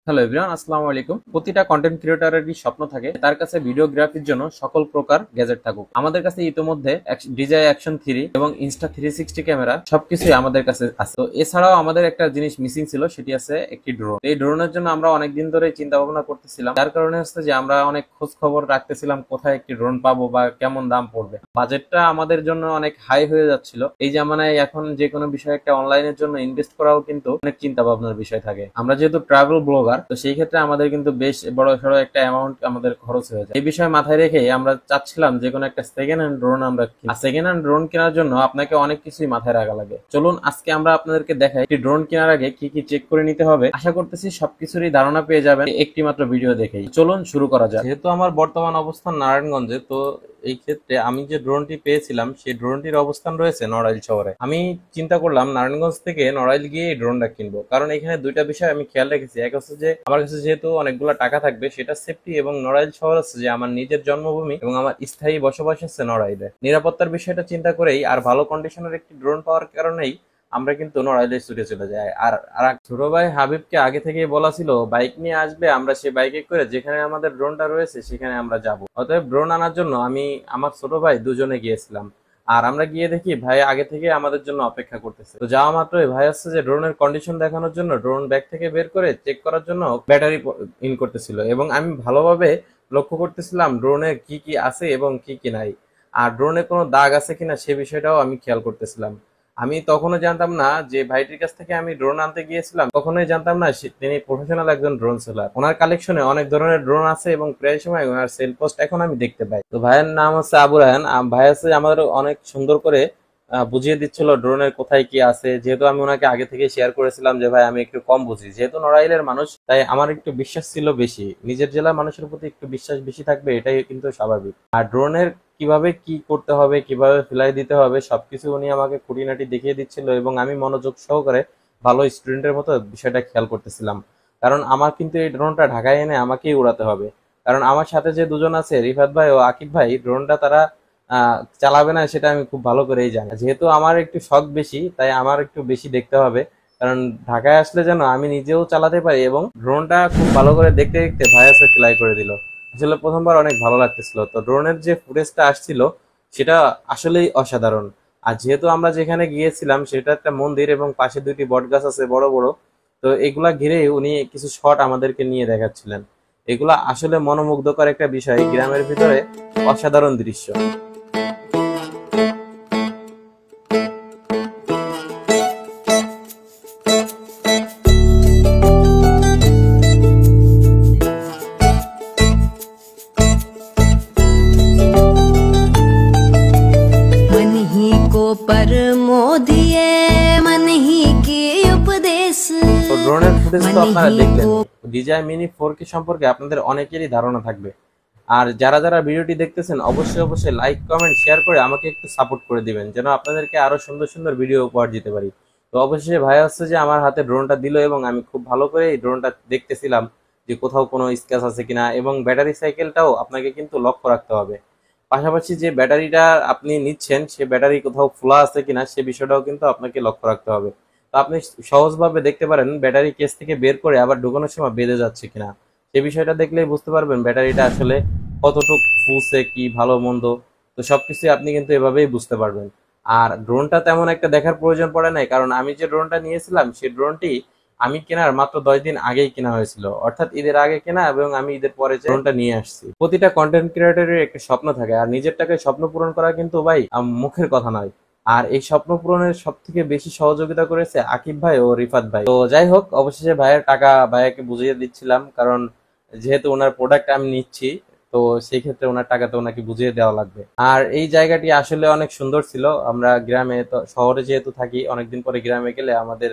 Hello everyone, আসসালামু আলাইকুম। প্রতিটা কন্টেন্ট ক্রিয়েটরেরই স্বপ্ন থাকে তার কাছে ভিডিওগ্রাফির জন্য সকল প্রকার গ্যাজেট থাকুক। আমাদের কাছে ইতিমধ্যে DJI Action 3 এবং Insta360 ক্যামেরা সবকিছুই আমাদের কাছে আছে। তো এছাড়াও আমাদের একটা জিনিস মিসিং ছিল, সেটি আছে একটি ড্রোন। এই ড্রোনের জন্য আমরা অনেকদিন ধরে চিন্তা ভাবনা করতেছিলাম, যার কারণে হচ্ছে যে আমরা অনেক খোঁজ খবর রাখতেছিলাম কোথায় একটি ড্রোন পাবো বা কেমন দাম পড়বে। বাজেটটা আমাদের জন্য অনেক হাই হয়ে যাচ্ছিল। এই জামানায় এখন যে কোনো বিষয়ে একটা অনলাইনের জন্য ইনভেস্ট করাও কিন্তু অনেক চিন্তা ভাবনার বিষয় থাকে। আমরা যেহেতু ট্রাভেল ব্লগার, তো সেই ক্ষেত্রে আমাদের কিন্তু বেশ বড় সড়ো একটা অ্যামাউন্ট আমাদের খরচ হয়ে যায়। এই বিষয়ে মাথায় রেখে আমরা চাচ্ছিলাম যে কোনো একটা সেকেন্ড হ্যান্ড ড্রোন আমরা কিনি। সেকেন্ড হ্যান্ড ড্রোন কেনার জন্য আপনাকে অনেক কিছুই মাথায় রাখা লাগে। চলুন আজকে আমরা আপনাদেরকে দেখাই একটি ড্রোন কেনার আগে কি কি চেক করে নিতে হবে। আশা করতেছি সবকিছুরই ধারণা পেয়ে যাবেন একটি মাত্র ভিডিও দেখেই। চলুন শুরু করা যাক। যেহেতু আমার বর্তমান অবস্থান নারায়ণগঞ্জে, তো এই ক্ষেত্রে আমি যে ড্রোনটি পেয়েছিলাম সেই ড্রোনটির অবস্থান রয়েছে নড়াইল শহরে। আমি চিন্তা করলাম নারায়ণগঞ্জ থেকে নড়াইল গিয়ে এই ড্রোনটা কিনবো, কারণ এখানে দুইটা বিষয় আমি খেয়াল রেখেছি। এক হচ্ছে যে আমার কাছে যেহেতু অনেকগুলো টাকা থাকবে, সেটা সেফটি, এবং নড়াইল শহর হচ্ছে যে আমার নিজের জন্মভূমি এবং আমার স্থায়ী বসবাস হচ্ছে নড়াইলে। নিরাপত্তার বিষয়টা চিন্তা করেই আর ভালো কন্ডিশনের একটি ড্রোন পাওয়ার কারণেই আমরা কিন্তু নড়াইলে ছুটে চলে যাই। আর ছোট ভাই হাবিবকে আগে থেকেই বলা ছিল বাইক নিয়ে আসবে, আমরা সেই বাইকে করে যেখানে আমাদের ড্রোনটা রয়েছে সেখানে আমরা যাব। অতএব ড্রোন আনার জন্য আমি আমার ছোট ভাই দুজনে গিয়েছিলাম। আর আমরা গিয়ে দেখি ভাই আগে থেকে আমাদের জন্য অপেক্ষা করতেছে। তো যাওয়া মাত্রই ভাই আসছে যে ড্রোনের কন্ডিশন দেখানোর জন্য ড্রোন ব্যাগ থেকে বের করে চেক করার জন্য ব্যাটারি ইন করতেছিল, এবং আমি ভালোভাবে লক্ষ্য করতেছিলাম ড্রোনে কি কি আছে এবং কি কি নাই, আর ড্রোনে কোনো দাগ আছে কিনা সে বিষয়টাও আমি খেয়াল করতেছিলাম। আমি তখনও জানতাম না যে ভাইটির কাছ থেকে আমি ড্রোন আনতে গিয়েছিলাম, কখনোই জানতাম না তিনি প্রফেশনাল একজন ড্রোন সেলার। ওনার কালেকশনে অনেক ধরনের ড্রোন আছে এবং প্রায় সময় ওনার সেল পোস্ট এখন আমি দেখতে পাই। তো ভাইয়ের নাম হচ্ছে আবু রায়হান। ভাই আছে আমাদের অনেক সুন্দর করে বুঝিয়ে দিচ্ছিল ড্রোনের কোথায় কি আছে। যেহেতু আমি ওনাকে আগে থেকে শেয়ার করেছিলাম যে ভাই আমি একটু কম বুঝি, যেহেতু নড়াইলের মানুষ, তাই আমার একটু বিশ্বাস ছিল বেশি। নিজের জেলার মানুষের প্রতি একটু বিশ্বাস বেশি থাকবে, এটাই কিন্তু স্বাভাবিক। আর ড্রোনের কিভাবে কি করতে হবে, কিভাবে ফ্লাই দিতে হবে, সবকিছু উনি আমাকে খুঁটিনাটি দেখিয়ে দিচ্ছিল, এবং আমি মনোযোগ সহকারে ভালো স্টুডেন্টের মতো বিষয়টা খেয়াল করতেছিলাম। কারণ আমার কিন্তু এই ড্রোনটা ঢাকায় এনে আমাকেই উড়াতে হবে, কারণ আমার সাথে যে দুজন আছে রিফাত ভাই ও আকিব ভাই, ড্রোনটা তারা চালাবে না সেটা আমি খুব ভালো করেই জানি। যেহেতু আমার একটু শখ বেশি, তাই আমার একটু বেশি দেখতে হবে, কারণ ঢাকায় আসলে যেন আমি নিজেও চালাতে পারি। এবং ড্রোনটা খুব ভালো করে দেখতে দেখতে ভাই আছে ফ্লাই করে দিল। আসলে প্রথমবার অনেক ভালো লাগতেছিল। তো ড্রোনের যে ফুটেজটা আসছিল সেটা আসলেই অসাধারণ। আর যেহেতু আমরা যেখানে গিয়েছিলাম সেটা একটা মন্দির এবং পাশে দুইটি বট গাছ আছে বড় বড়, তো এগুলা ঘিরে উনি কিছু শট আমাদেরকে নিয়ে দেখাচ্ছিলেন। এগুলা আসলে মনোমুগ্ধকর একটা বিষয়, গ্রামের ভিতরে অসাধারণ দৃশ্য। ড্রোনের ফুটেজ তো আপনারা দেখলেন। DJI Mini 4K সম্পর্কে আপনাদের অনেকেরই ধারণা থাকবে। আর যারা যারা ভিডিওটি দেখতেছেন অবশ্যই অবশ্যই লাইক কমেন্ট শেয়ার করে আমাকে একটু সাপোর্ট করে দিবেন, যেন আপনাদেরকে আরো সুন্দর সুন্দর ভিডিও উপহার দিতে পারি। তো অবশ্যই ভাই হচ্ছে যে আমার হাতে ড্রোনটা দিল, এবং আমি খুব ভালো করে এই ড্রোনটা দেখতেছিলাম যে কোথাও কোনো স্ক্র্যাচ আছে কিনা, এবং ব্যাটারি সাইকেলটাও আপনাকে কিন্তু লক্ষ্য রাখতে হবে। পাশাপাশি যে ব্যাটারিটা আপনি নিচ্ছেন সে ব্যাটারি কোথাও খোলা আছে কিনা সে বিষয়টাও কিন্তু আপনাকে লক্ষ্য রাখতে হবে। তো আপনি সহজভাবে দেখতে পারেন ব্যাটারি কেস থেকে বের করে আবার ঢোকানোর সময় বেঁধে যাচ্ছে কিনা, সে বিষয়টা দেখলেই বুঝতে পারবেন ব্যাটারিটা আসলে কতটুকু ফুলছে, কি ভালো মন্দ। তো সবকিছু আপনি কিন্তু এভাবেই বুঝতে পারবেন। আর ড্রোনটা তেমন একটা দেখার প্রয়োজন পড়ে নাই, কারণ আমি যে ড্রোনটা নিয়েছিলাম সেই ড্রোনটি আমি কেনার মাত্র 10 দিন আগেই কেনা হয়েছিল, অর্থাৎ ঈদের আগে কেনা, এবং আমি ঈদের পরে ড্রোনটা নিয়ে আসছি। প্রতিটা কন্টেন্ট ক্রিয়েটরের একটা স্বপ্ন থাকে, আর নিজের টাকায় স্বপ্ন পূরণ করা কিন্তু ভাই মুখের কথা নয়। আর এই স্বপ্ন পূরণের সব থেকে বেশি সহযোগিতা করেছে আকিব ভাই ও রিফাত ভাই। তো যাই হোক, অবশেষে ভাইয়ের টাকা ভাইয়াকে বুঝিয়ে দিচ্ছিলাম, কারণ যেহেতু ওনার প্রোডাক্ট আমি নিচ্ছি, তো সেই ক্ষেত্রে ওনার টাকা তো ওনাকে বুঝিয়ে দেওয়া লাগবে। আর এই জায়গাটি আসলে অনেক সুন্দর ছিল। আমরা গ্রামে, তো শহরে যেহেতু থাকি, অনেকদিন পরে গ্রামে গেলে আমাদের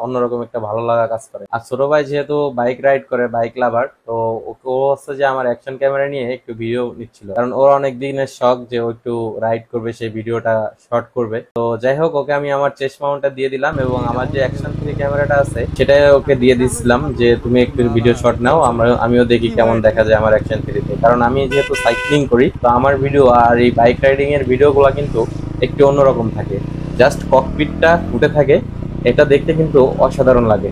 অন্যরকম একটা ভালো লাগা কাজ করে। আর ছোট ভাই যেহেতু বাইক রাইড করে, বাইক লাভার, তো ও হচ্ছে যে আমার অ্যাকশন ক্যামেরা নিয়ে একটু ভিডিও নিচ্ছিল, কারণ ওর অনেক দিনের শখ যে ও একটু রাইড করবে, সেই ভিডিওটা শর্ট করবে। তো যাই হোক, ওকে আমি আমার চেস্ট মাউন্টটা দিয়ে দিলাম, এবং আমার যে অ্যাকশন 3 ক্যামেরাটা আছে সেটাই ওকে দিয়ে দিচ্ছিলাম যে তুমি একটু ভিডিও শর্ট নাও, আমিও দেখি কেমন দেখা যায় আমার অ্যাকশন 3-তে। কারণ আমি যেহেতু সাইক্লিং করি, তো আমার ভিডিও আর এই বাইক রাইডিং এর ভিডিওগুলো কিন্তু একটু অন্যরকম থাকে, জাস্ট ককপিটটা ফুটে থাকে, এটা দেখতে কিন্তু অসাধারণ লাগে।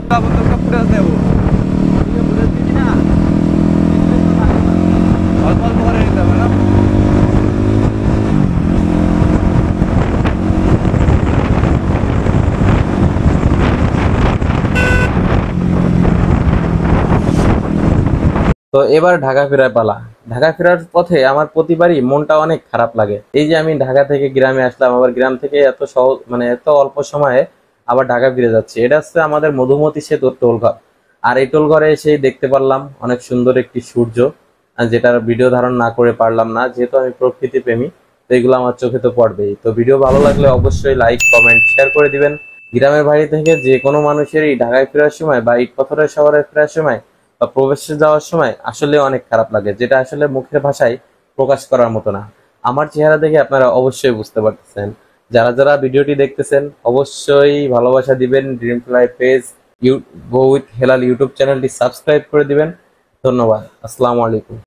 তো এবার ঢাকা ফেরার পালা। ঢাকা ফেরার পথে আমার প্রতিবারই মনটা অনেক খারাপ লাগে। এই যে আমি ঢাকা থেকে গ্রামে আসলাম, আবার গ্রাম থেকে এত সহজ মানে এত অল্প সময়ে আবার ঢাকা ফিরে যাচ্ছি। এটা হচ্ছে আমাদের মধুমতি সেতুর টোলঘর। আর এই টোলঘরে এসেই দেখতে পারলাম অনেক সুন্দর একটি সূর্য, যেটার ভিডিও ধারণ না করে পারলাম না, যেহেতু আমি প্রকৃতি প্রেমী। তো এগুলো আমার চোখে তো পড়বেই। তো ভিডিও ভালো লাগলে অবশ্যই লাইক কমেন্ট শেয়ার করে দিবেন। গ্রামের বাড়ি থেকে যে কোনো মানুষেরই ঢাকায় ফেরার সময় বা ইট পাথরের শহরে ফেরার সময় বা প্রবেশে যাওয়ার সময় আসলে অনেক খারাপ লাগে, যেটা আসলে মুখের ভাষায় প্রকাশ করার মতো না। আমার চেহারা দেখে আপনারা অবশ্যই বুঝতে পারতেছেন। যারা যারা ভিডিওটি দেখতেছেন অবশ্যই ভালোবাসা দিবেন। Dream fly page go with Helal YouTube চ্যানেলটি সাবস্ক্রাইব করে দিবেন। ধন্যবাদ। আসসালামু আলাইকুম।